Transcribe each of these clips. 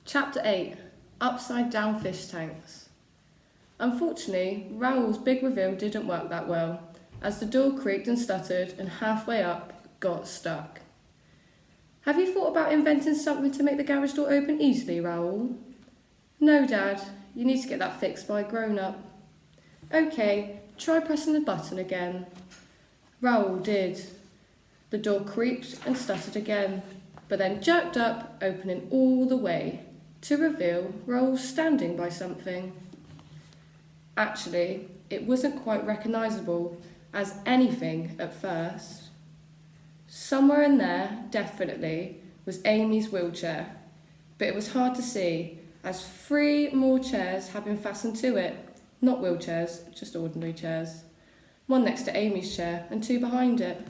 Chapter 8 Upside Down Fish Tanks. Unfortunately, Raoul's big reveal didn't work that well, as the door creaked and stuttered and halfway up got stuck. Have you thought about inventing something to make the garage door open easily, Raoul? No, Dad. You need to get that fixed by a grown-up. Okay, try pressing the button again. Raoul did. The door creaked and stuttered again, but then jerked up, opening all the way, to reveal Raoul standing by something. Actually, it wasn't quite recognisable as anything at first. Somewhere in there, definitely, was Amy's wheelchair, but it was hard to see as 3 more chairs had been fastened to it. Not wheelchairs, just ordinary chairs. 1 next to Amy's chair and 2 behind it.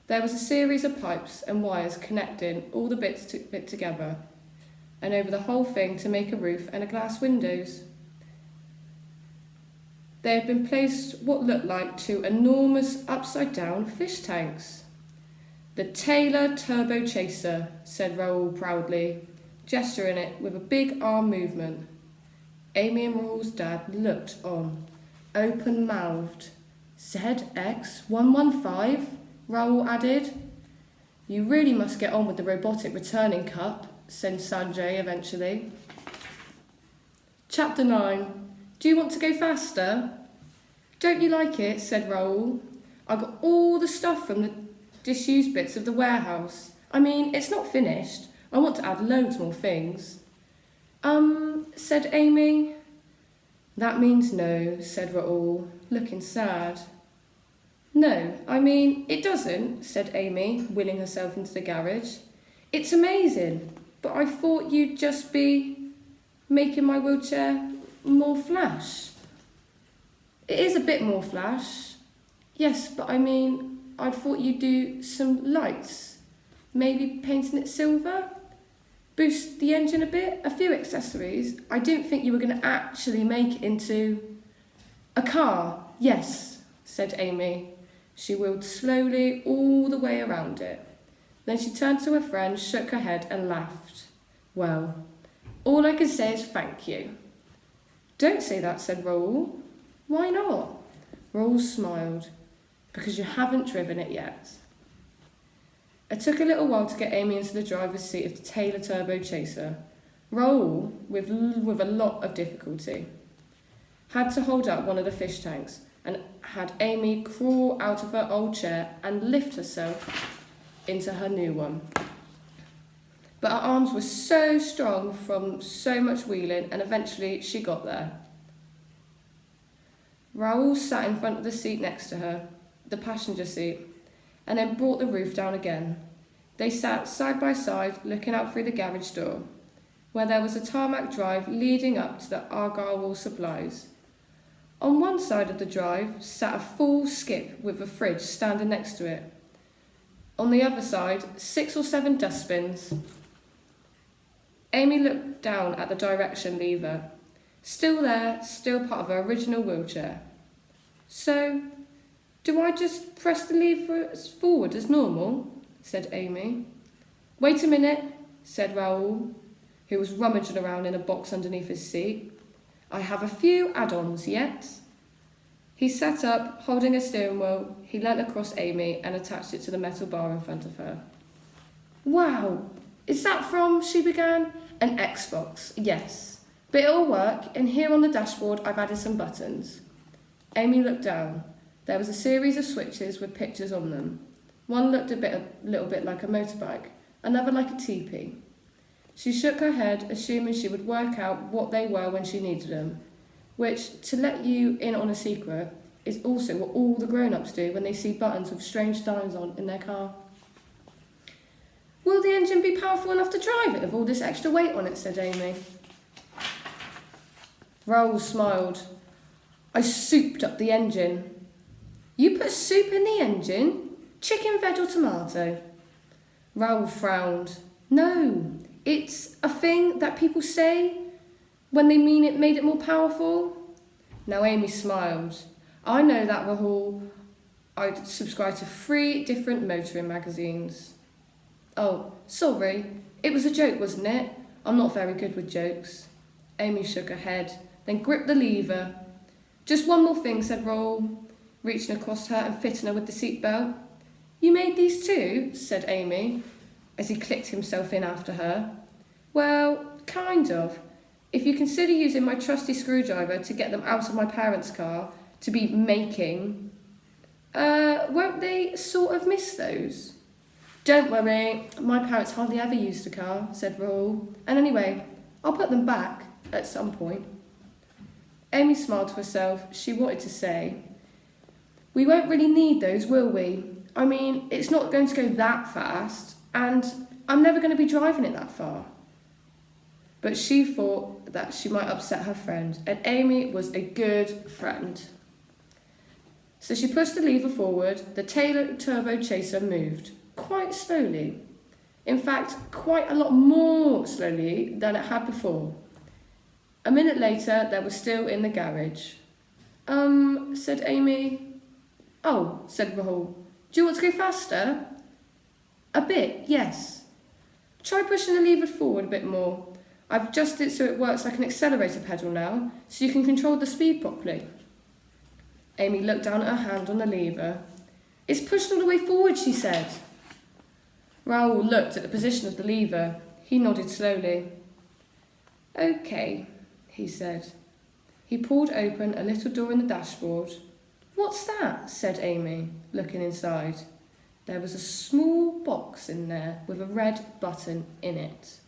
There was a series of pipes and wires connecting all the bits together, and over the whole thing to make a roof and a glass windows. They had been placed what looked like 2 enormous upside-down fish tanks. The Taylor Turbochaser, said Raoul proudly, gesturing it with a big arm movement. Amy and Raoul's dad looked on, open-mouthed. ZX115? Raoul added. You really must get on with the robotic returning cup, said Sanjay eventually. Chapter 9. Do you want to go faster? Don't you like it? Said Raoul. I got all the stuff from the disused bits of the warehouse. I mean, it's not finished. I want to add loads more things. Said Amy. That means no, said Raoul, looking sad. No, I mean, it doesn't, said Amy, wheeling herself into the garage. It's amazing, but I thought you'd just be making my wheelchair more flash. It is a bit more flash. Yes, but I mean, I thought you'd do some lights. Maybe painting it silver? Boost the engine a bit? A few accessories? I didn't think you were going to actually make it into a car. Yes, said Amy. She wheeled slowly all the way around it. Then she turned to her friend, shook her head and laughed. Well, all I can say is thank you. Don't say that, said Raoul. Why not? Raoul smiled. Because you haven't driven it yet. It took a little while to get Amy into the driver's seat of the Taylor Turbochaser. Raoul, with a lot of difficulty, had to hold up one of the fish tanks and had Amy crawl out of her old chair and lift herself into her new one. But her arms were so strong from so much wheeling, and eventually she got there. Raoul sat in front of the seat next to her, the passenger seat, and then brought the roof down again. They sat side by side, looking out through the garage door, where there was a tarmac drive leading up to the Argyle supplies. On one side of the drive sat a full skip with a fridge standing next to it. On the other side, 6 or 7 dustbins. Amy looked down at the direction lever. Still there, still part of her original wheelchair. So, do I just press the lever forward as normal? Said Amy. Wait a minute, said Raoul, who was rummaging around in a box underneath his seat. I have a few add-ons yet. He sat up, holding a steering wheel. He leant across Amy and attached it to the metal bar in front of her. Wow, is that from, she began? An Xbox, yes. But it'll work, and here on the dashboard I've added some buttons. Amy looked down. There was a series of switches with pictures on them. One looked a little bit like a motorbike, another like a teepee. She shook her head, assuming she would work out what they were when she needed them, which, to let you in on a secret, is also what all the grown-ups do when they see buttons with strange signs on in their car. Will the engine be powerful enough to drive it with all this extra weight on it, said Amy. Raoul smiled. I souped up the engine. You put soup in the engine? Chicken, veg or tomato? Raoul frowned. No, it's a thing that people say when they mean it made it more powerful. Now Amy smiled. I know that, Rahul. I subscribe to 3 different motoring magazines. Oh, sorry. It was a joke, wasn't it? I'm not very good with jokes. Amy shook her head, then gripped the lever. Just one more thing, said Raoul, reaching across her and fitting her with the seatbelt. You made these too, said Amy, as he clicked himself in after her. Well, kind of. If you consider using my trusty screwdriver to get them out of my parents' car to be making, won't they sort of miss those? Don't worry, my parents hardly ever used a car, said Raoul. And anyway, I'll put them back at some point. Amy smiled to herself. She wanted to say, we won't really need those, will we? I mean, it's not going to go that fast, and I'm never going to be driving it that far. But she thought that she might upset her friend, and Amy was a good friend. So she pushed the lever forward. The Taylor Turbochaser moved, quite slowly. In fact, quite a lot more slowly than it had before. A minute later, they were still in the garage. Said Amy. Oh, said Rahul. Do you want to go faster? A bit, yes. Try pushing the lever forward a bit more. I've adjusted it so it works like an accelerator pedal now, so you can control the speed properly. Amy looked down at her hand on the lever. It's pushed all the way forward, she said. Raoul looked at the position of the lever. He nodded slowly. Okay, he said. He pulled open a little door in the dashboard. What's that? Said Amy, looking inside. There was a small box in there with a red button in it.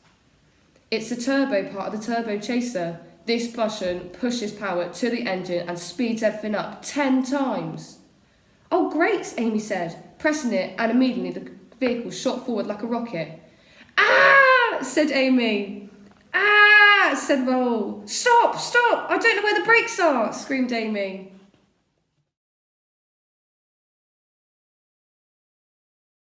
It's the turbo part of the Turbochaser. This button pushes power to the engine and speeds everything up 10 times. Oh, great, Amy said, pressing it, and immediately the vehicle shot forward like a rocket. Ah, said Amy. Ah, said Raoul. Stop, I don't know where the brakes are, screamed Amy.